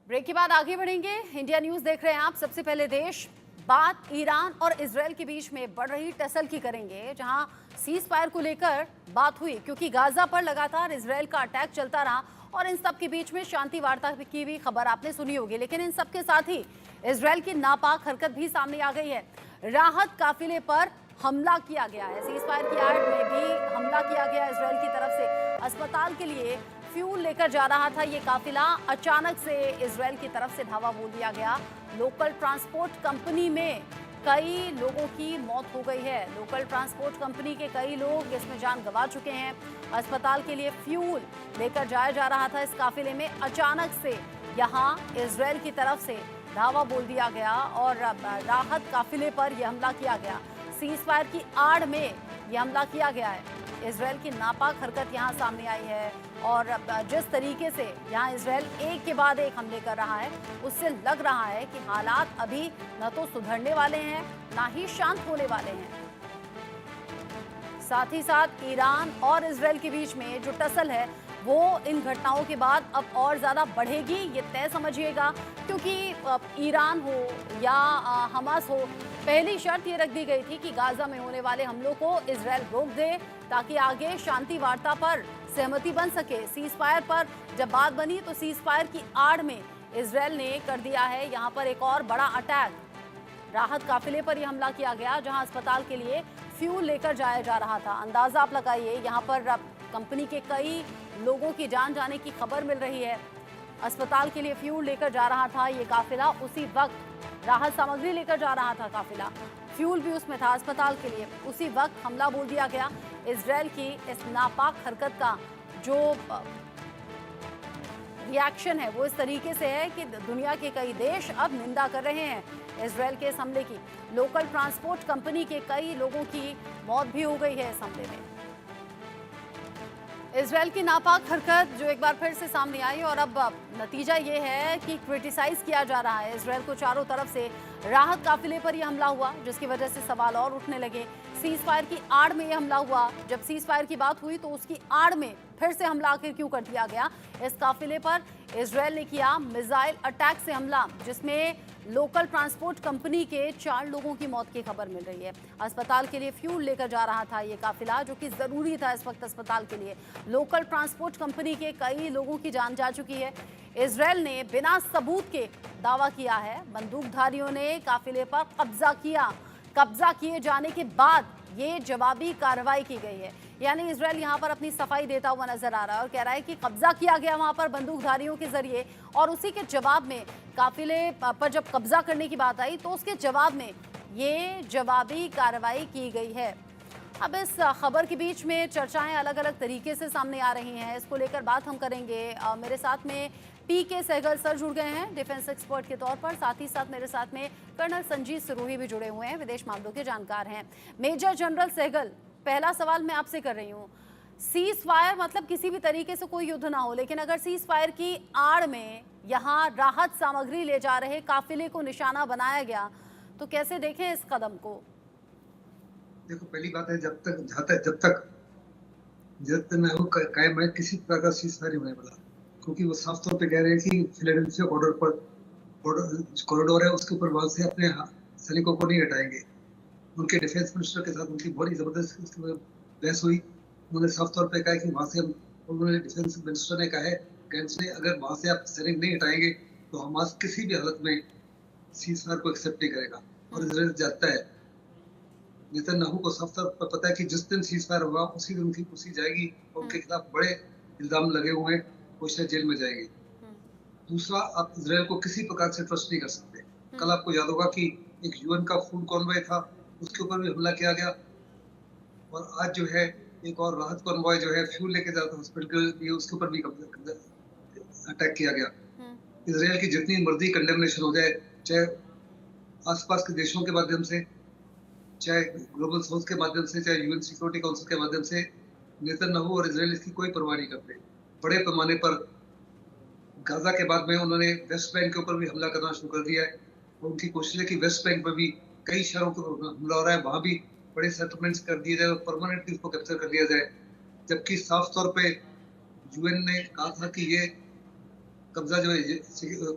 Break के बाद आगे बढ़ेंगे। इंडिया न्यूज देख रहे हैं आप। सबसे पहले देश बात ईरान और इजरायल के बीच में बढ़ रही टसल की करेंगे, जहां सीज फायर को लेकर बात हुई, क्योंकि गाजा पर लगातार इजरायल का अटैक चलता रहा और इन सब के बीच में शांति वार्ता की भी खबर आपने सुनी होगी। लेकिन इन सब के साथ ही इजरायल की नापाक हरकत भी सामने आ गई है। राहत काफिले पर हमला किया गया है। सीज फायर की आड़ में भी हमला किया गया इजरायल की तरफ से। अस्पताल के लिए फ्यूल लेकर जा रहा था ये काफिला, अचानक से इजरायल की तरफ से धावा बोल दिया गया। लोकल ट्रांसपोर्ट कंपनी में कई लोगों की मौत हो गई है। लोकल ट्रांसपोर्ट कंपनी के कई लोग इसमें जान गंवा चुके हैं। अस्पताल के लिए फ्यूल लेकर जाया जा रहा था इस काफिले में, अचानक से यहाँ इजरायल की तरफ से धावा बोल दिया गया और राहत काफिले पर यह हमला किया गया। सीज फायर की आड़ में यह हमला किया गया है। इजरायल की नापाक हरकत यहाँ सामने आई है और जिस तरीके से यहाँ इजरायल एक के बाद एक हमले कर रहा है, उससे लग रहा है कि हालात अभी न तो सुधरने वाले हैं, ना ही शांत होने वाले हैं। साथ ही साथ ईरान और इजरायल के बीच में जो टसल है वो इन घटनाओं के बाद अब और ज़्यादा बढ़ेगी, ये तय समझिएगा। क्योंकि ईरान हो या हमास हो, पहली शर्त ये रख दी गई थी कि गाजा में होने वाले हमलों को इजरायल रोक दे, ताकि आगे शांति वार्ता पर सहमति बन सके। सीज फायर पर जब बात बनी तो सीज फायर की आड़ में इजरायल ने कर दिया है यहाँ पर एक और बड़ा अटैक। राहत काफिले पर यह हमला किया गया, जहां अस्पताल के लिए फ्यूल लेकर जाया जा रहा था। अंदाजा आप लगाइए, यहाँ पर कंपनी के कई लोगों की जान जाने की खबर मिल रही है। अस्पताल के लिए फ्यूल लेकर जा रहा था ये काफिला, उसी वक्त राहत सामग्री लेकर जा रहा था काफिला, फ्यूल भी उसमें था अस्पताल के लिए। उसी वक्त हमला बोल दिया गया। इजरायल की इस नापाक हरकत का जो रिएक्शन है वो इस तरीके से है कि दुनिया के कई देश अब निंदा कर रहे हैं इजरायल के इस हमले की। लोकल ट्रांसपोर्ट कंपनी के कई लोगों की मौत भी हो गई है इस हमले में। इजरायल की नापाक हरकत जो एक बार फिर से सामने आई और अब नतीजा ये है कि क्रिटिसाइज किया जा रहा है इजरायल को चारों तरफ से। राहत काफिले पर यह हमला हुआ, जिसकी वजह से सवाल और उठने लगे। सीज फायर की आड़ में यह हमला हुआ। जब सीज फायर की बात हुई तो उसकी आड़ में फिर से हमला आखिर क्यों कर दिया गया? इस काफिले पर इजरायल ने किया मिसाइल अटैक से हमला, जिसमें लोकल ट्रांसपोर्ट कंपनी के 4 लोगों की मौत की खबर मिल रही है। अस्पताल के लिए फ्यूल लेकर जा रहा था ये काफिला, जो कि जरूरी था इस वक्त अस्पताल के लिए। लोकल ट्रांसपोर्ट कंपनी के कई लोगों की जान जा चुकी है। इजरायल ने बिना सबूत के दावा किया है। बंदूकधारियों ने काफिले पर कब्जा किया। कब्जा किए जाने के बाद ये जवाबी कार्रवाई की गई है। यानी इजरायल यहाँ पर अपनी सफाई देता हुआ नजर आ रहा है और कह रहा है कि कब्जा किया गया वहां पर बंदूकधारियों के जरिए, और उसी के जवाब में काफिले पर जब कब्जा करने की बात आई तो उसके जवाब में ये जवाबी कार्रवाई की गई है। अब इस खबर के बीच में चर्चाएं अलग अलग तरीके से सामने आ रही हैं। इसको लेकर बात हम करेंगे। मेरे साथ में पीके सहगल सर जुड़ गए हैं डिफेंस एक्सपर्ट के तौर पर। साथ ही साथ मेरे साथ में कर्नल संजीत सिरोही भी जुड़े हुए हैं, विदेश मामलों के जानकार हैं। मेजर जनरल सहगल, पहला सवाल मैं आपसे कर रही हूँ। सीज फायर मतलब किसी भी तरीके से कोई युद्ध ना हो, लेकिन अगर सीज फायर की आड़ में यहाँ राहत सामग्री ले जा रहे काफिले को निशाना बनाया गया, तो कैसे देखें इस कदम को? देखो, पहली बात है, जब तक न हो कायम है किसी प्रकार का सीज फायर होने वाला, क्योंकि वो साफ तौर पे कह रहे हैं कि फिलाडेल्फिया कॉरिडोर है, उसके ऊपर वहां से अपने सैनिकों को नहीं हटाएंगे। उनके डिफेंस मिनिस्टर के साथ उनकी बड़ी जबरदस्त बहस हुई। उन्होंने साफ तौर पे कहा कि वहां से उन्होंने डिफेंस मिनिस्टर ने कहा है गैंट्स ने, अगर वहां से आप सैनिक नहीं हटाएंगे तो हमास किसी भी हालत में सीज फायर को एक्सेप्ट नहीं करेगा। और इजराइल जानता है, नेतन्याहू को साफ तौर पर पता है कि जिस दिन सीज फायर होगा उसी दिन उनकी कुर्सी जाएगी और उनके खिलाफ बड़े इल्जाम लगे हुए हैं, वो शायद जेल में जाएंगे। दूसरा, आप इजराइल को किसी प्रकार से ट्रस्ट नहीं कर सकते। कल आपको याद होगा कि एक यूएन का फूड कॉन्वॉय था, उसके ऊपर भी हमला किया गया, और आज जो है एक और राहत कॉन्वॉय जो है फ्यूल लेके जाता था हॉस्पिटल के लिए, उसके ऊपर भी अटैक किया गया। इजराइल की जितनी मर्जी कंडेमनेशन हो जाए, चाहे आसपास के देशों के माध्यम से, चाहे ग्लोबल साउथ के माध्यम से, चाहे यूएन सिक्योरिटी काउंसिल के माध्यम से, नेतन्याहू और इजराइल इसकी कोई परवाह नहीं करते। बड़े पैमाने पर गाजा के बाद में उन्होंने वेस्ट बैंक के ऊपर भी हमला करना शुरू कर दिया है, और उनकी कोशिश है कि वेस्ट बैंक पर भी कई शहरों पर हमला हो रहा है, वहां भी बड़े सेटलमेंट्स कर दिए जाए और परमानेंटली इसको कैप्चर कर लिया जाए। जबकि साफ तौर पे यूएन ने कहा था कि ये कब्जा जो है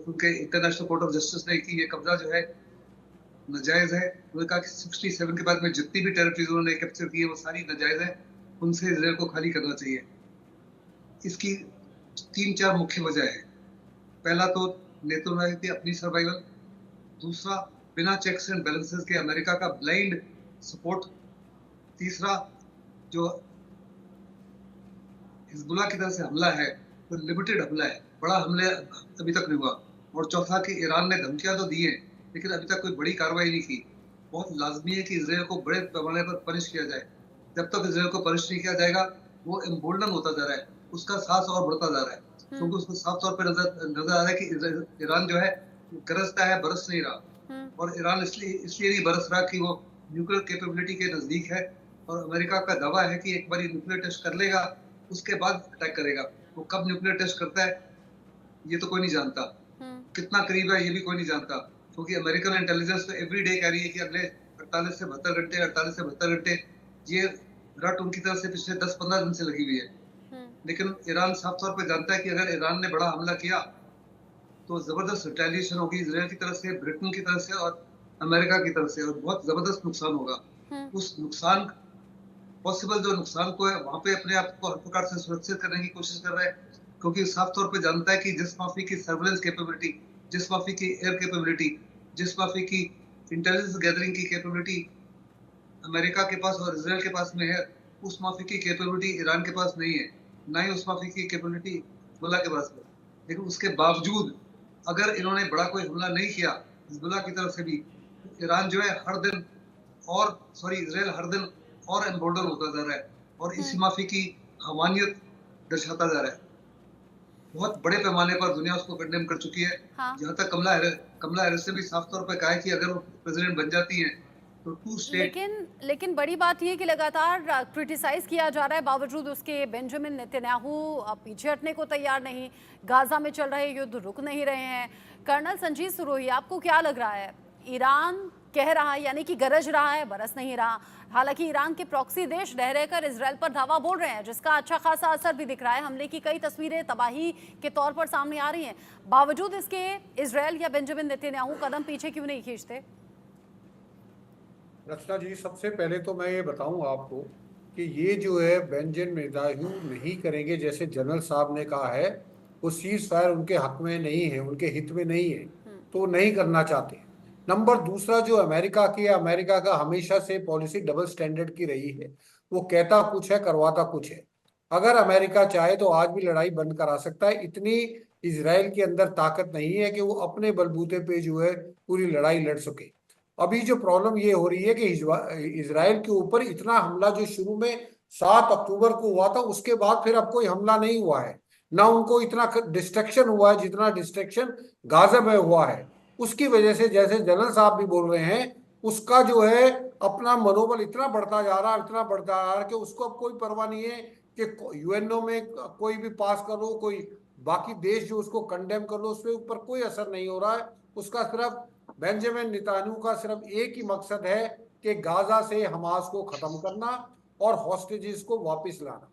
उनके इंटरनेशनल कोर्ट ऑफ जस्टिस ने कि ये कब्जा जो है नाजायज है। उन्होंने कहा कि 67 के बाद में जितनी भी टेरिटरीज उन्होंने कैप्चर की है वो सारी नाजायज है, उनसे इजराइल को खाली करना चाहिए। इसकी 3-4 मुख्य वजह है। पहला तो नेतन्याहू की अपनी सर्वाइवल, दूसरा बिना चेक्स एंड बैलेंसेस के अमेरिका का ब्लाइंड सपोर्ट, तीसरा जो हिजबुल्लाह की तरफ से हमला है वो लिमिटेड हमला है, बड़ा हमले अभी तक नहीं हुआ, और चौथा कि ईरान ने धमकियां तो दी है लेकिन अभी तक कोई बड़ी कार्रवाई नहीं की। बहुत लाजमी है कि इसराइल को बड़े पैमाने पर पनिश किया जाए। जब तक इसराइल को पनिश नहीं किया जाएगा वो एम्बोल्डन होता जा रहा है, उसका साहस और बढ़ता जा रहा है, क्योंकि उसको साफ तौर पर नजर आ रहा है कि ईरान जो है गरजता है, बरस नहीं रहा। और ईरान इसलिए नहीं बरस रहा कि वो न्यूक्लियर कैपेबिलिटी के नजदीक है, और अमेरिका का दावा है कि एक बार न्यूक्लियर टेस्ट कर लेगा उसके बाद अटैक करेगा। वो कब न्यूक्लियर टेस्ट करता है ये तो कोई नहीं जानता, कितना करीब है ये भी कोई नहीं जानता, क्योंकि अमेरिकन इंटेलिजेंस तो एवरी डे कह रही है कि अगले 48 से 72 घंटे ये रट उनकी तरफ से पिछले 10-15 दिन से लगी हुई है। लेकिन ईरान साफ तौर पे जानता है कि अगर ईरान ने बड़ा हमला किया तो जबरदस्त रिटेलिएशन होगी इसराइल की तरफ से, ब्रिटेन की तरफ से और अमेरिका की तरफ से, और बहुत जबरदस्त नुकसान होगा। उस नुकसान पॉसिबल जो नुकसान को है वहां पे अपने आप को हर प्रकार से सुरक्षित करने की कोशिश कर रहा है, क्योंकि साफ तौर पे जानता है कि जिस माफी की सर्वेलेंस कैपेबिलिटी, जिस माफी की एयर कैपेबिलिटी, जिस माफी की इंटेलिजेंस गैदरिंग की कैपेबिलिटी अमेरिका के पास और इसराइल के पास में है, उस माफी की कैपेबिलिटी ईरान के पास नहीं है, ना ही उस माफी की कैपेबिलिटी हिजबुल्लाह के पास में। लेकिन उसके बावजूद अगर इन्होंने बड़ा कोई हमला नहीं किया हिजबुल्लाह की तरफ से भी, ईरान जो है हर दिन इसराइल हर दिन और एम्बोल्डन होता जा रहा है और इसी माफी की हवानियत दर्शाता जा रहा है। बहुत बड़े पैमाने पर दुनिया उसको कंडेम कर चुकी है। यहाँ तक कमला हैरिस ने भी साफ तौर पर कहा है कि अगर वो प्रेसिडेंट बन जाती हैं तो 2 स्टेट। लेकिन बड़ी बात यह कि लगातार क्रिटिसाइज किया जा रहा है, बावजूद उसके बेंजामिन नेतन्याहू पीछे हटने को तैयार नहीं, गाजा में चल रहे युद्ध रुक नहीं रहे हैं। कर्नल संजीव सुरोही, आपको क्या लग रहा है? ईरान कह रहा है, यानी कि गरज रहा है, बरस नहीं रहा। हालांकि ईरान के प्रॉक्सी देश रह रहकर इजराइल पर धावा बोल रहे हैं, जिसका अच्छा खासा असर भी दिख रहा है। हमले की कई तस्वीरें तबाही के तौर पर सामने आ रही हैं। बावजूद इसके इजराइल या बेंजामिन नेतन्याहू कदम पीछे क्यों नहीं खींचते? रचना जी, सबसे पहले तो मैं ये बताऊं आपको कि ये जो है बेंजामिन नेतन्याहू नहीं करेंगे, जैसे जनरल साहब ने कहा है, वो सीज फायर उनके हक में नहीं है, उनके हित में नहीं है, तो नहीं करना चाहते। नंबर दूसरा, जो अमेरिका का हमेशा से पॉलिसी डबल स्टैंडर्ड की रही है, वो कहता कुछ है करवाता कुछ है। अगर अमेरिका चाहे तो आज भी लड़ाई बंद करा सकता है, इतनी इजराइल के अंदर ताकत नहीं है कि वो अपने बलबूते पे जो है पूरी लड़ाई लड़ सके। अभी जो प्रॉब्लम ये हो रही है कि इजराइल के ऊपर इतना हमला जो शुरू में 7 अक्टूबर को हुआ था, उसके बाद फिर अब कोई हमला नहीं हुआ है, ना उनको इतना डिस्ट्रक्शन हुआ है जितना डिस्ट्रक्शन गाजा में हुआ है। उसकी वजह से, जैसे जनरल साहब भी बोल रहे हैं, उसका जो है अपना मनोबल इतना बढ़ता जा रहा है कि उसको अब कोई परवाह नहीं है कि यूएनओ में कोई भी पास कर लो, कोई बाकी देश जो उसको कंडेम कर लो, उसके ऊपर कोई असर नहीं हो रहा है। उसका सिर्फ बेंजामिन नेतन्याहू का सिर्फ एक ही मकसद है कि गाजा से हमास को खत्म करना और हॉस्टेजेस को वापस लाना।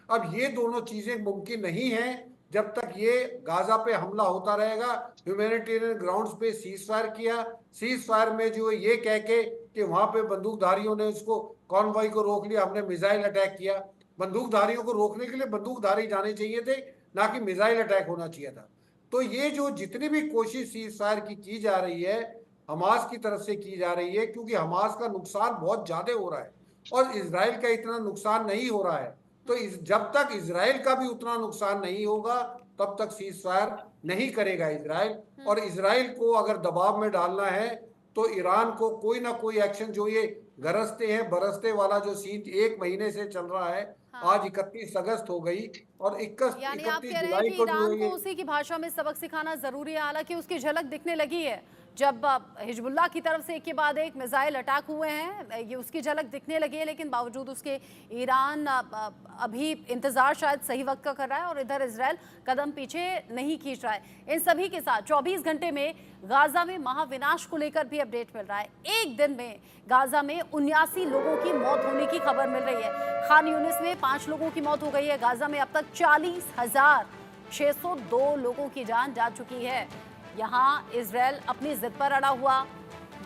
अब ये दोनों चीजें मुमकिन नहीं है जब तक ये गाजा पे हमला होता रहेगा। ह्यूमैनिटेरियन ग्राउंड्स पे सीज फायर किया, सीज फायर में जो ये कह के कि वहां पे बंदूकधारियों ने उसको कॉन्वॉय को रोक लिया, हमने मिसाइल अटैक किया। बंदूकधारियों को रोकने के लिए बंदूकधारी जाने चाहिए थे, ना कि मिसाइल अटैक होना चाहिए था। तो ये जो जितनी भी कोशिश सीज फायर की जा रही है, हमास की तरफ से की जा रही है, क्योंकि हमास का नुकसान बहुत ज्यादा हो रहा है और इजराइल का इतना नुकसान नहीं हो रहा है। तो जब तक इजराइल का भी उतना नुकसान नहीं होगा तब तक सीज फायर नहीं करेगा इजराइल। और इजराइल को अगर दबाव में डालना है तो ईरान को कोई ना कोई एक्शन, जो ये गरजते हैं बरसते वाला जो सीन 1 महीने से चल रहा है, आज 31 अगस्त हो गई और 31 जुलाई को ईरान को उसी की भाषा में सबक सिखाना जरूरी है। हालांकि उसकी झलक दिखने लगी है जब हिजबुल्लाह की तरफ से एक के बाद एक मिसाइल अटैक हुए हैं, ये उसकी झलक दिखने लगी है। लेकिन बावजूद उसके ईरान अभी इंतजार शायद सही वक्त का कर रहा है और इधर इजराइल कदम पीछे नहीं खींच रहा है। इन सभी के साथ 24 घंटे में गाजा में महाविनाश को लेकर भी अपडेट मिल रहा है। एक दिन में गाजा में 79 लोगों की मौत होने की खबर मिल रही है। खान यूनिस में 5 लोगों की मौत हो गई है। गाजा में अब तक 40,000 602 लोगों की जान जा चुकी है। यहाँ इजरायल अपनी जिद पर अड़ा हुआ,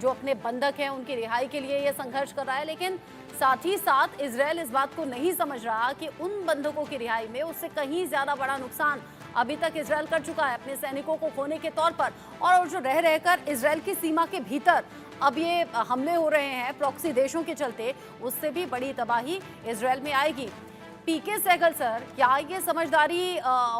जो अपने बंधक हैं उनकी रिहाई के लिए ये संघर्ष कर रहा है, लेकिन साथ ही साथ इजरायल इस बात को नहीं समझ रहा कि उन बंधकों की रिहाई में उससे कहीं ज्यादा बड़ा नुकसान अभी तक इजरायल कर चुका है अपने सैनिकों को खोने के तौर पर, और जो रह रहकर इजरायल की सीमा के भीतर अब ये हमले हो रहे हैं प्रॉक्सी देशों के चलते, उससे भी बड़ी तबाही इजरायल में आएगी। पीके सहगल सर, क्या ये समझदारी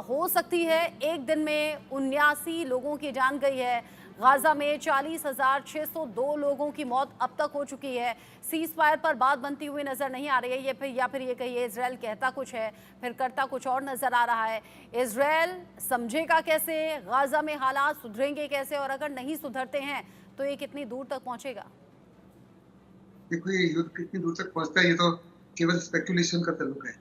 हो सकती है? एक दिन में 79 लोगों की जान गई है, गाजा में 40,602 लोगों की मौत अब तक हो चुकी है। सीज फायर पर बात बनती हुई नजर नहीं आ रही है, या फिर ये कहिए इजरायल कहता कुछ है फिर करता कुछ और नजर आ रहा है। इजरायल समझेगा कैसे, गाजा में हालात सुधरेंगे कैसे, और अगर नहीं सुधरते हैं तो ये कितनी दूर तक पहुंचेगा? देखो, ये युद्ध कितनी दूर तक पहुंचता है ये तो केवल स्पेकुलेशन का ताल्लुक है।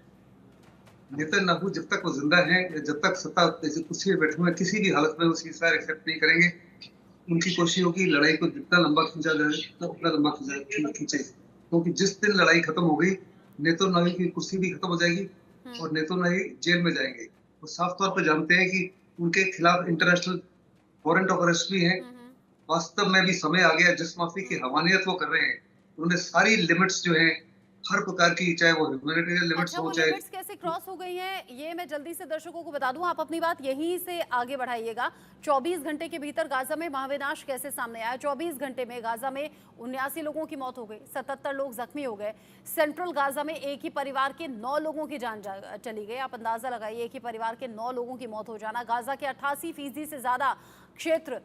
नेतन्याहू जब तक वो जिंदा है, जब तक सत्ता कुर्सी पे बैठे हुए, किसी भी हालत में वो सीज़फायर एक्सेप्ट नहीं करेंगे। उनकी कोशिश होगी लड़ाई को जितना लंबा खींचा जाए उतना लंबा खींचे, क्योंकि जिस दिन लड़ाई खत्म हो गई नेतन्याहू की कुर्सी भी खत्म हो जाएगी और नेतन्याहू जेल में जाएंगे। वो साफ तौर पर जानते हैं कि उनके खिलाफ इंटरनेशनल वारंट ऑफ अरेस्ट भी है। वास्तव में भी समय आ गया, जिस माफी की हवानियत वो कर रहे हैं उन्होंने सारी लिमिट्स जो है हर प्रकार की, चाहे वो ह्यूमैनिटेरियन लिमिट्स हो, चाहे लिमिट्स कैसे क्रॉस हो गई हैं, ये मैं जल्दी से दर्शकों को बता दूं, आप अपनी बात यहीं से आगे बढ़ाइएगा। 24 घंटे के भीतर गाजा में महाविनाश कैसे सामने आया? 24 घंटे में गाजा में 79 लोगों की मौत हो गई, 77 लोग जख्मी हो गए। सेंट्रल गाजा में एक ही परिवार के 9 लोगों की जान चली गई। आप अंदाजा लगाइए, एक ही परिवार के 9 लोगों की मौत हो जाना। गाजा के 88% से ज्यादा क्षेत्र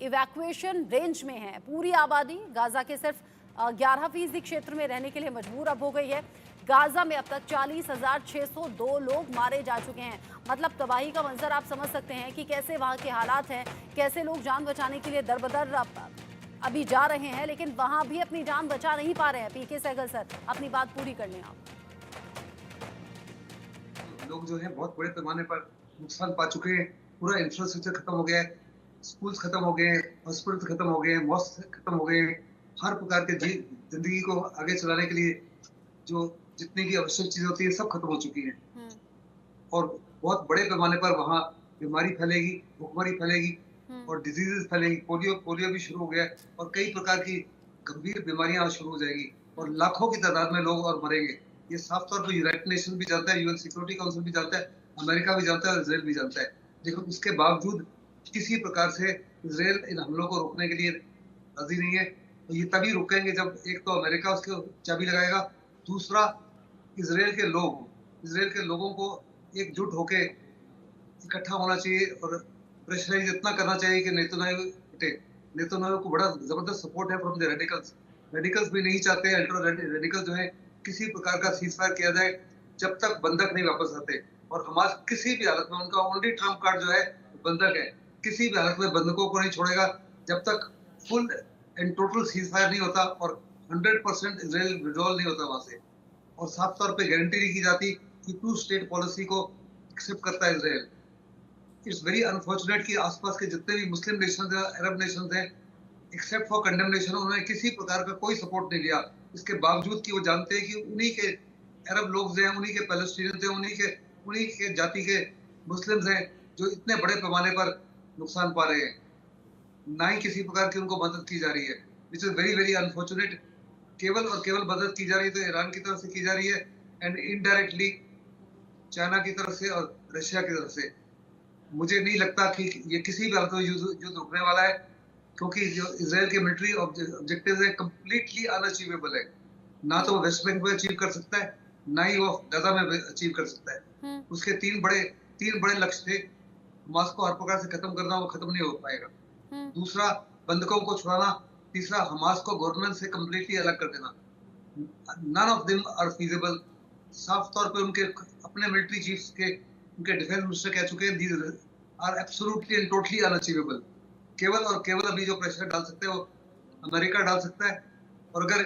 इवैक्यूएशन रेंज में है। पूरी आबादी गाजा के सिर्फ 11% क्षेत्र में रहने के लिए मजबूर अब हो गई है। गाजा में अब तक 40,602 लोग मारे जा चुके हैं। मतलब तबाही का मंजर आप समझ सकते हैं कि कैसे वहाँ के हालात हैं, कैसे लोग जान बचाने के लिए दर-बदर अभी जा रहे हैं, लेकिन वहाँ भी अपनी जान बचा नहीं पा रहे हैं। पीके सहगल सर, अपनी बात पूरी कर लें आप। लोग जो है बहुत बड़े पैमाने पर नुकसान पा चुके हैं। पूरा इंफ्रास्ट्रक्चर खत्म हो गया है, स्कूल्स खत्म हो गए, हॉस्पिटल खत्म हो गए, मॉस्क खत्म हो गए। हर प्रकार के जिंदगी को आगे चलाने के लिए जो जितनी भी आवश्यक चीजें होती है सब खत्म हो चुकी हैं और बहुत बड़े पैमाने पर वहाँ बीमारी फैलेगी, भुखमरी फैलेगी और डिजीजेस फैलेगी। पोलियो भी शुरू हो गया है और कई प्रकार की गंभीर बीमारियां शुरू हो जाएगी और लाखों की तादाद में लोग और मरेंगे। ये साफ तौर पर यूनाइटेड नेशन भी जानता है, यूएन सिक्योरिटी काउंसिल भी जानता है, अमेरिका भी जानता है और इसराइल भी जानता है। लेकिन उसके बावजूद किसी प्रकार से इसराइल इन हमलों को रोकने के लिए राजी नहीं है। तो ये तभी रुकेंगे जब एक तो अमेरिका उसके चाबी लगाएगा, दूसरा इसराइल के लोगों को एकजुट होकर इकट्ठा होना चाहिए और प्रेशराइज इतना करना चाहिए कि नेतन्याहू हटे। नेतन्याहू को बड़ा जबरदस्त सपोर्ट है फ्रॉम द रेडिकल्स भी नहीं चाहते अल्ट्रा रेडिकल जो है किसी प्रकार का सीज़फायर किया जाए जब तक बंधक नहीं वापस आते। और हमास किसी भी हालत में, उनका ओनली ट्रम्प कार्ड जो है बंधक है, किसी भी हालत में बंधकों को नहीं छोड़ेगा जब तक फुल एंड टोटल सीज़फायर नहीं होता और 100% इजराइल विड्रॉल नहीं होता वहां से। और साफ तौर पे गारंटी नहीं की जाती कि 2 स्टेट पॉलिसी को एक्सेप्ट करता है इजराइल। इट्स वेरी अनफॉर्चुनेट कि आसपास के जितने भी मुस्लिम नेशंस हैं, अरब नेशंस हैं, एक्सेप्ट फॉर कंडेमनेशन उन्होंने किसी प्रकार का कोई सपोर्ट नहीं लिया। इसके बावजूद कि वो जानते हैं कि उन्हीं के अरब लोग हैं, उन्हीं के पैलेस्टीनियंस हैं, उन्हीं के जाति के मुस्लिम्स हैं जो इतने बड़े पैमाने पर नुकसान पा रहे हैं। ना ही किसी प्रकार की उनको मदद की जा रही है, which is very very unfortunate. केवल और केवल मदद की जा रही है तो ईरान की तरफ से की जा रही है एंड इनडायरेक्टली चाइना की तरफ से और रशिया की तरफ से। मुझे नहीं लगता कि ये किसी भी हालत में युद्ध रुकने वाला है, क्योंकि जो इजराइल के मिलिट्री ऑब्जेक्टिव है कम्प्लीटली अनअचीवेबल है। ना तो वो वेस्ट बैंक में अचीव कर सकता है, ना ही वो गाजा में अचीव कर सकता है। उसके तीन बड़े लक्ष्य थे। हमास को हर प्रकार से खत्म करना, वो खत्म नहीं हो पाएगा। दूसरा, बंधकों को छुड़ाना। तीसरा, हमास को गवर्नमेंट से कम्प्लीटली अलग कर देना। None of them are feasible. साफ तौर पे उनके अपने मिलिट्री चीफ्स के, उनके डिफेंस मिनिस्टर कह चुके हैं these are absolutely and totally unachievable. केवल और केवल अभी जो प्रेशर डाल सकते हैं वो अमेरिका डाल सकता है। और अगर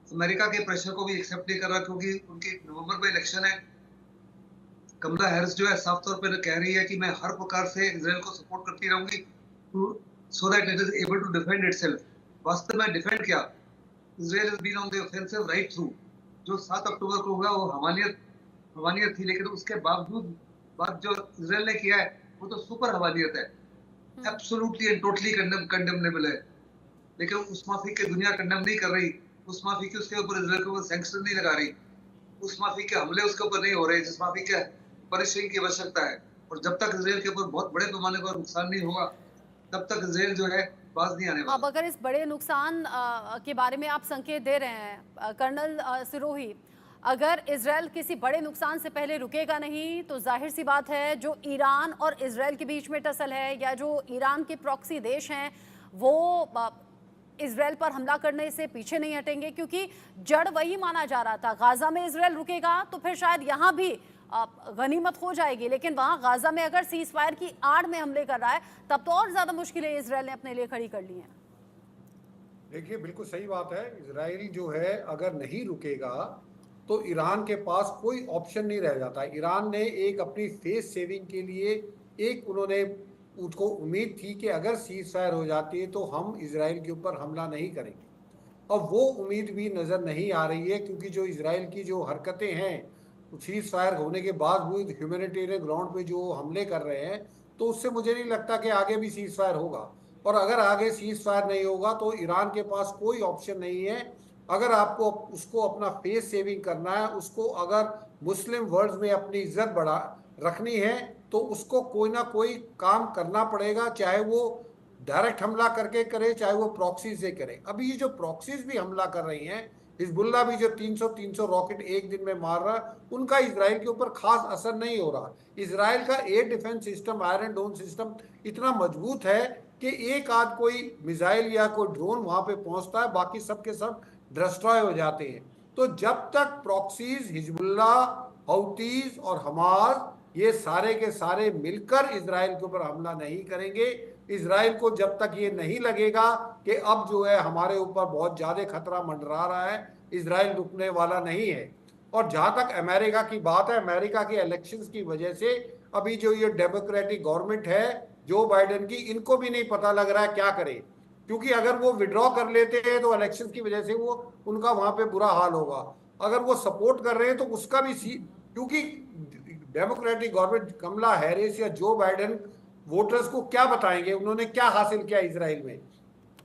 अमेरिका के प्रेशर को भी एक्सेप्ट नहीं कर रहा, क्योंकि उनके नवंबर में इलेक्शन है, कमला हैरिस जो है साफ तौर पर कह रही है कि मैं हर प्रकार से इजराइल को सपोर्ट करती रहूंगी so that it is able to defend itself। वास्तव में डिफेंड क्या, Israel has been on the offensive right through। जो 7 अक्टूबर को हुआ वो हवानियत थी, लेकिन उसके बावजूद बात जो इसराइल ने किया है वो तो सुपर हवालियत है, एब्सोल्युटली एंड टोटली कंडेमनेबल है। लेकिन उस माफी की दुनिया कंडेम नहीं कर रही, उस माफी की उसके ऊपर इसराइल के ऊपर सैंक्शन नहीं लगा रही, उस माफी के हमले उसके ऊपर नहीं हो रहे जिस माफी के परिश्रम की आवश्यकता है। और जब तक इसराइल के ऊपर बहुत बड़े पैमाने पर नुकसान नहीं होगा तब तक इसराइल जो है बाज नहीं आने अब वाला। अगर इस बड़े नुकसान के बारे में आप संकेत दे रहे हैं कर्नल सिरोही, अगर इसराइल किसी बड़े नुकसान से पहले रुकेगा नहीं तो जाहिर सी बात है जो ईरान और इसराइल के बीच में टसल है या जो ईरान के प्रॉक्सी देश हैं वो इसराइल पर हमला करने से पीछे नहीं हटेंगे, क्योंकि जड़ वही माना जा रहा था। गाजा में इसराइल रुकेगा तो फिर शायद यहाँ भी गनीमत हो जाएगी, लेकिन वहां गाजा में अगर सीज फायर की आड़ में हमले कर रहा है तब तो और ज्यादा मुश्किलें इसराइल ने अपने लिए खड़ी कर ली हैं। देखिए बिल्कुल सही बात है, इसराइल जो है अगर नहीं रुकेगा तो ईरान के पास कोई ऑप्शन नहीं रह जाता। ईरान ने एक अपनी फेस सेविंग के लिए एक उन्होंने उसको उम्मीद थी कि अगर सीज फायर हो जाती है तो हम इसराइल के ऊपर हमला नहीं करेंगे। अब वो उम्मीद भी नज़र नहीं आ रही है, क्योंकि जो इसराइल की जो हरकतें हैं सीज फायर होने के बाद वो ह्यूमैनिटेरियन ग्राउंड पे जो हमले कर रहे हैं, तो उससे मुझे नहीं लगता कि आगे भी सीज फायर होगा। और अगर आगे सीज फायर नहीं होगा तो ईरान के पास कोई ऑप्शन नहीं है। अगर आपको उसको अपना फेस सेविंग करना है, उसको अगर मुस्लिम वर्ल्ड में अपनी इज्जत बढ़ा रखनी है तो उसको कोई ना कोई काम करना पड़ेगा, चाहे वो डायरेक्ट हमला करके करे चाहे वो प्रॉक्सी से करे। अभी ये जो प्रॉक्सीज भी हमला कर रही हैं, हिजबुल्ला भी जो 300 रॉकेट एक दिन में मार रहा, उनका इसराइल के ऊपर खास असर नहीं हो रहा। इसराइल का एयर डिफेंस सिस्टम, आयरन डोम सिस्टम इतना मजबूत है कि एक आध कोई मिसाइल या कोई ड्रोन वहां पे पहुंचता है, बाकी सब के सब डिस्ट्रॉय हो जाते हैं। तो जब तक प्रॉक्सीज, हिजबुल्ला, हौतीज और हमास ये सारे के सारे मिलकर इसराइल के ऊपर हमला नहीं करेंगे, इसराइल को जब तक ये नहीं लगेगा कि अब जो है हमारे ऊपर बहुत ज्यादा खतरा मंडरा रहा है, इसराइल रुकने वाला नहीं है। और जहां तक अमेरिका की बात है, अमेरिका के इलेक्शंस की वजह से अभी जो ये डेमोक्रेटिक गवर्नमेंट है जो बाइडेन की, इनको भी नहीं पता लग रहा है क्या करे, क्योंकि अगर वो विड्रॉ कर लेते हैं तो इलेक्शन की वजह से वो उनका वहां पे बुरा हाल होगा। अगर वो सपोर्ट कर रहे हैं तो उसका भी क्योंकि डेमोक्रेटिक गवर्नमेंट, कमला हैरिस या जो बाइडेन वोटर्स को क्या बताएंगे उन्होंने क्या हासिल किया इसराइल में।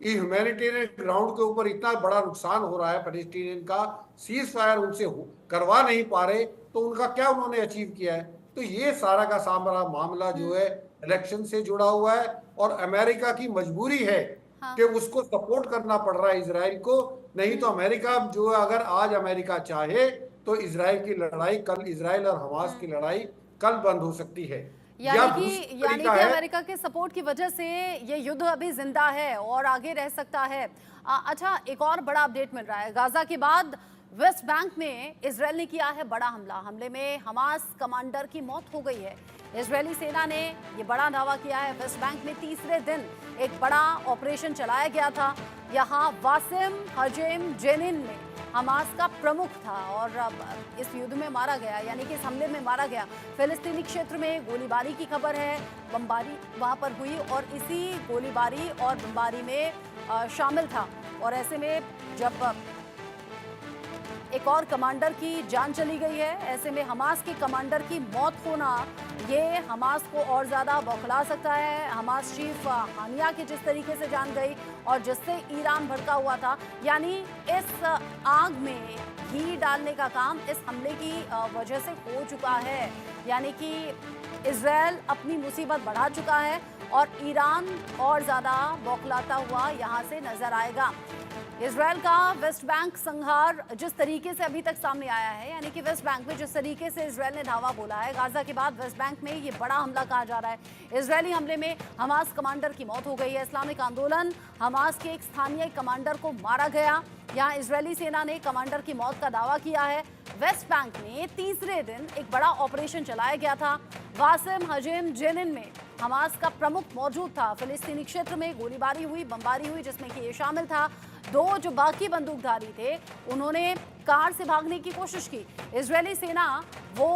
ये ह्यूमैनिटेरियन ग्राउंड के ऊपर इतना बड़ा नुकसान हो रहा है पैलेस्टीनियन का, सीज फायर उनसे करवा नहीं पा रहे, तो उनका क्या उन्होंने अचीव किया है। तो ये सारा का सारा मामला जो है इलेक्शन से जुड़ा हुआ है और अमेरिका की मजबूरी है कि उसको सपोर्ट करना पड़ रहा है इसराइल को। नहीं तो अमेरिका जो है, अगर आज अमेरिका चाहे तो इसराइल की लड़ाई कल, इसराइल और हमास की लड़ाई कल बंद हो सकती है। यानी कि अमेरिका के सपोर्ट की वजह से ये युद्ध अभी जिंदा है और आगे रह सकता है। अच्छा, एक और बड़ा अपडेट मिल रहा है। गाजा के बाद वेस्ट बैंक में इसराइल ने किया है बड़ा हमला। हमले में हमास कमांडर की मौत हो गई है। इजरायली सेना ने ये बड़ा दावा किया है। वेस्ट बैंक में तीसरे दिन एक बड़ा ऑपरेशन चलाया गया था। यहाँ वासिम हजेम जेनिन में हमास का प्रमुख था और इस युद्ध में मारा गया, यानी कि इस हमले में मारा गया। फिलिस्तीनी क्षेत्र में गोलीबारी की खबर है, बमबारी वहां पर हुई और इसी गोलीबारी और बमबारी में शामिल था। और ऐसे में जब एक और कमांडर की जान चली गई है, ऐसे में हमास के कमांडर की मौत होना ये हमास को और ज़्यादा बौखला सकता है। हमास चीफ हानिया की जिस तरीके से जान गई और जिससे ईरान भड़का हुआ था, यानी इस आग में घी डालने का काम इस हमले की वजह से हो चुका है। यानी कि इजराइल अपनी मुसीबत बढ़ा चुका है और ईरान और ज़्यादा बौखलाता हुआ यहाँ से नजर आएगा। इजराइल का वेस्ट बैंक संहार जिस तरीके से अभी तक सामने आया है, यानी कि वेस्ट बैंक में जिस तरीके से इजराइल ने धावा बोला है, गाजा के बाद वेस्ट बैंक में ये बड़ा हमला कहा जा रहा है। इजरायली हमले में हमास कमांडर की मौत हो गई है। इस्लामिक आंदोलन हमास के एक स्थानीय कमांडर को मारा गया। यहाँ इजरायली सेना ने कमांडर की मौत का दावा किया है। वेस्ट बैंक में तीसरे दिन एक बड़ा ऑपरेशन चलाया गया था। वासिम हजेम जेनिन में हमास का प्रमुख मौजूद था। फिलिस्तीनी क्षेत्र में गोलीबारी हुई, बमबारी हुई, जिसमें कि ये शामिल था। दो जो बाकी बंदूकधारी थे उन्होंने कार से भागने की कोशिश की। इजरायली सेना वो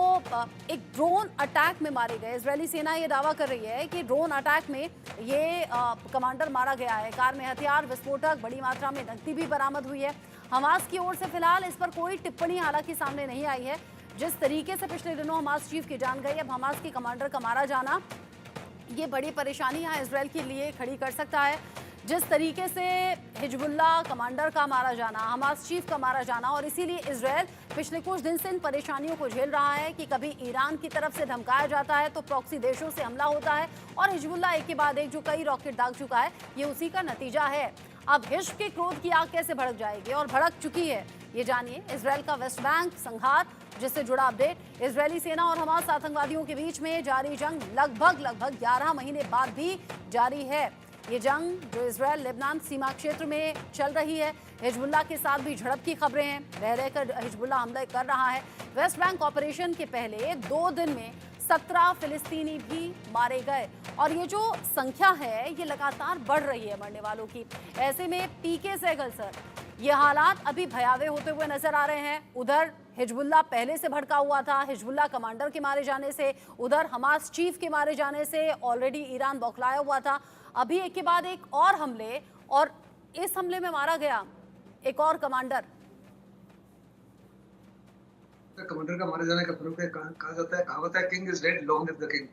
एक ड्रोन अटैक में मारे गए। इजरायली सेना ये दावा कर रही है कि ड्रोन अटैक में ये कमांडर मारा गया है। कार में हथियार, विस्फोटक, बड़ी मात्रा में नकदी भी बरामद हुई है। हमास की ओर से फिलहाल इस पर कोई टिप्पणी हालांकि सामने नहीं आई है, जिस तरीके से पिछले दिनों हमास चीफ की जान गई, अब हमास के कमांडर का मारा जाना, ये बड़ी परेशानी यहाँ इसराइल के लिए खड़ी कर सकता है। जिस तरीके से हिजबुल्लाह कमांडर का मारा जाना, हमास चीफ का मारा जाना, और इसीलिए इसराइल पिछले कुछ दिन से इन परेशानियों को झेल रहा है कि कभी ईरान की तरफ से धमकाया जाता है तो प्रॉक्सी देशों से हमला होता है, और हिजबुल्लाह एक के बाद एक जो कई रॉकेट दाग चुका है, ये उसी का नतीजा है। अब हिज्ब के क्रोध की आग कैसे भड़क जाएगी, और भड़क चुकी है, ये जानिए। इसराइल का वेस्ट बैंक संघार, जिससे जुड़ा अपडेट। इजरायली सेना और हमास आतंकवादियों के बीच में जारी जंग लगभग 11 महीने बाद भी जारी है। ये जंग जो इजरायल लेबनान सीमा क्षेत्र में चल रही है, हिजबुल्लाह के साथ भी झड़प की खबरें हैं। रह रहकर हिजबुल्लाह हमले कर रहा है। वेस्ट बैंक ऑपरेशन के पहले 2 दिन में 17 फिलिस्तीनी भी मारे गए, और ये जो संख्या है ये लगातार बढ़ रही है मरने वालों की। ऐसे में पीके सहगल सर, ये हालात अभी भयावह होते हुए नजर आ रहे हैं। उधर हिजबुल्लाह पहले से भड़का हुआ था, हिजबुल्लाह कमांडर के मारे जाने से, उधर हमास चीफ के मारे जाने से ऑलरेडी ईरान बौखलाया हुआ था। अभी एक के बाद एक और हमले, और इस हमले में मारा गया एक और कमांडर। कमांडर का मारे जाने का फर्क है। कहा जाता है, कहावत है, king is dead long live the king.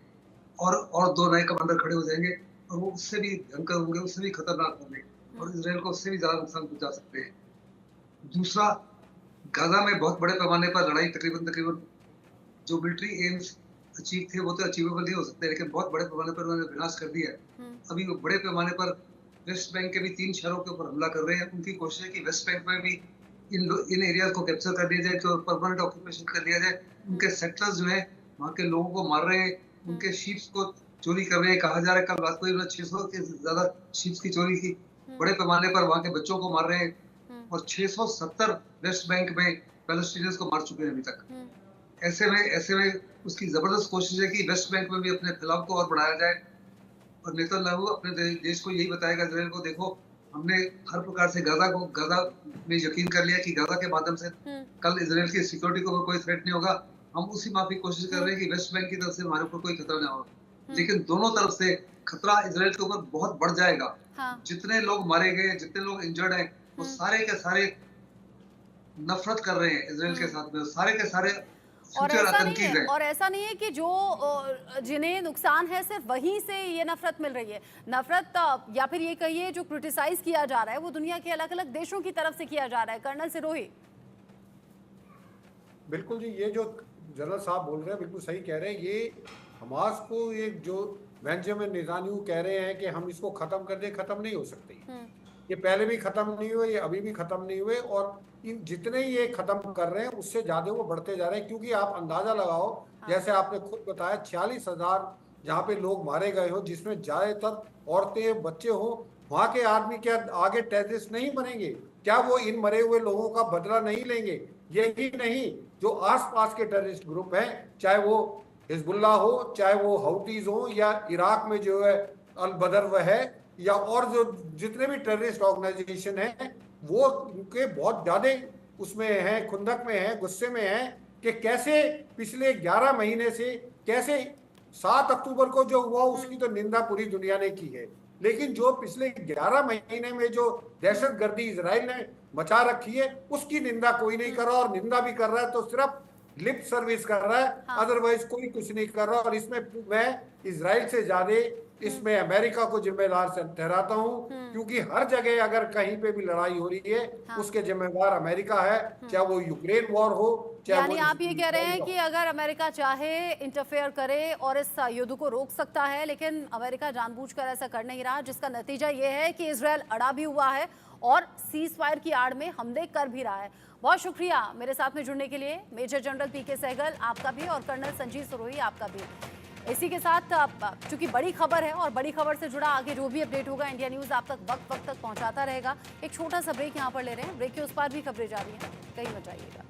और 2 नए कमांडर खड़े हो जाएंगे, और वो उससे भी भयंकर होंगे, उससे भी खतरनाक होंगे, और इसराइल को उससे भी ज्यादा नुकसान पहुंचा सकते हैं। दूसरा, गाजा में बहुत बड़े पैमाने पर लड़ाई, तकरीबन जो मिलिट्री एम्स अचीव थे वो तो अचीवेबल नहीं हो सकते, लेकिन बहुत बड़े पैमाने पर उन्होंने विनाश कर दिया है। अभी वो बड़े पैमाने पर वेस्ट बैंक के भी 3 शहरों के ऊपर हमला कर रहे हैं। उनकी कोशिश है कि वेस्ट बैंक में भी इन एरियाज को कैप्चर कर दिया जाए, तो परमानेंट ऑक्यूपेशन कर दिया जाए। उनके सेटलर्स जो है वहाँ के लोगों को मार रहे हैं, उनके शीप्स को चोरी कर रहे हैं। कहा जा रहा है कल रात को इन्होंने 600 से ज्यादा शीप्स की चोरी की। बड़े पैमाने पर वहाँ के बच्चों को मार रहे हैं, और 670 वेस्ट बैंक में पैलेस्टीनियंस को मार चुके हैं अभी तक। ऐसे में उसकी जबरदस्त कोशिश है कि वेस्ट बैंक में भी अपने फैलाव को और बढ़ाया जाए, और नेतन्याहू अपने देश को यही बताएगा, इसराइल को, देखो हमने हर प्रकार से गाजा में यकीन कर लिया कि गाजा के माध्यम से कल इसराइल की सिक्योरिटी को कोई थ्रेट नहीं होगा। हम उसी माफी कोशिश कर रहे हैं कि वेस्ट बैंक की तरफ से हमारे ऊपर कोई खतरा ना हो, लेकिन दोनों तरफ से खतरा इसराइल के ऊपर बहुत बढ़ जाएगा। जितने लोग मारे गए, जितने लोग इंजर्ड हैं, वो सारे के सारे नफरत कर रहे हैं इसराइल के साथ में, सारे के सारे और ऐसा नहीं है कि जो जिन्हें नुकसान है सिर्फ वहीं से ये नफरत मिल रही है। नफरत, या फिर ये कहिए जो क्रिटिसाइज किया जा रहा है, वो दुनिया के अलग अलग देशों की तरफ से किया जा रहा है। कर्नल सिरोही। बिल्कुल जी, ये जो जनरल साहब बोल रहे हैं बिल्कुल सही कह रहे हैं। ये हमास को ये जो बेंजामिन नेतन्याहू कह रहे हैं कि हम इसको खत्म कर दें, खत्म नहीं हो सकती। ये पहले भी खत्म नहीं हुए, ये अभी भी खत्म नहीं हुए, और इन जितने ये खत्म कर रहे हैं उससे ज्यादा वो बढ़ते जा रहे हैं। क्योंकि आप अंदाजा लगाओ, जैसे आपने खुद बताया 46,000 जहाँ पे लोग मारे गए हो, जिसमें ज्यादातर औरतें बच्चे हो, वहाँ के आदमी क्या आगे टेररिस्ट नहीं बनेंगे? क्या वो इन मरे हुए लोगों का बदला नहीं लेंगे? यही नहीं, जो आसपास के टेररिस्ट ग्रुप हैं, चाहे वो हिजबुल्लाह हो, चाहे वो हौतीज हो, या इराक में जो है अल बदर है, या और जो जितने भी टेररिस्ट ऑर्गेनाइजेशन हैं, वो उनके बहुत ज्यादा उसमें हैं, खुंदक में हैं, गुस्से में हैं कि कैसे पिछले 11 महीने से, कैसे 7 अक्टूबर को जो हुआ उसकी तो निंदा पूरी दुनिया ने की है, लेकिन जो पिछले 11 महीने में जो दहशतगर्दी इजराइल ने मचा रखी है उसकी निंदा कोई नहीं कर रहा, और निंदा भी कर रहा है तो सिर्फ लिप सर्विस कर रहा है, अदरवाइज कोई कुछ नहीं कर रहा। और इसमें मैं इजराइल से ज्यादा इसमें अमेरिका को जिम्मेदार ठहराता हूं, क्योंकि हर जगह अगर कहीं पे भी लड़ाई हो रही है उसके जिम्मेदार अमेरिका है, चाहे वो यूक्रेन वॉर हो, यानी आप ये कह रहे हैं कि अगर अमेरिका चाहे इंटरफेयर करे और इस युद्ध को रोक सकता है, लेकिन अमेरिका जानबूझकर ऐसा कर नहीं रहा, जिसका नतीजा ये है कि इजरायल अड़ा भी हुआ है और सीज फायर की आड़ में हमले कर भी रहा है। बहुत शुक्रिया मेरे साथ में जुड़ने के लिए, मेजर जनरल पीके सहगल आपका भी, और कर्नल संजीव सिरोही आपका भी। इसी के साथ चूंकि बड़ी खबर है और बड़ी खबर से जुड़ा आगे जो भी अपडेट होगा इंडिया न्यूज़ आप तक वक्त तक पहुंचाता रहेगा। एक छोटा सा ब्रेक यहाँ पर ले रहे हैं, ब्रेक के उस पार भी खबरें जारी हैं, कहीं मत जाइएगा।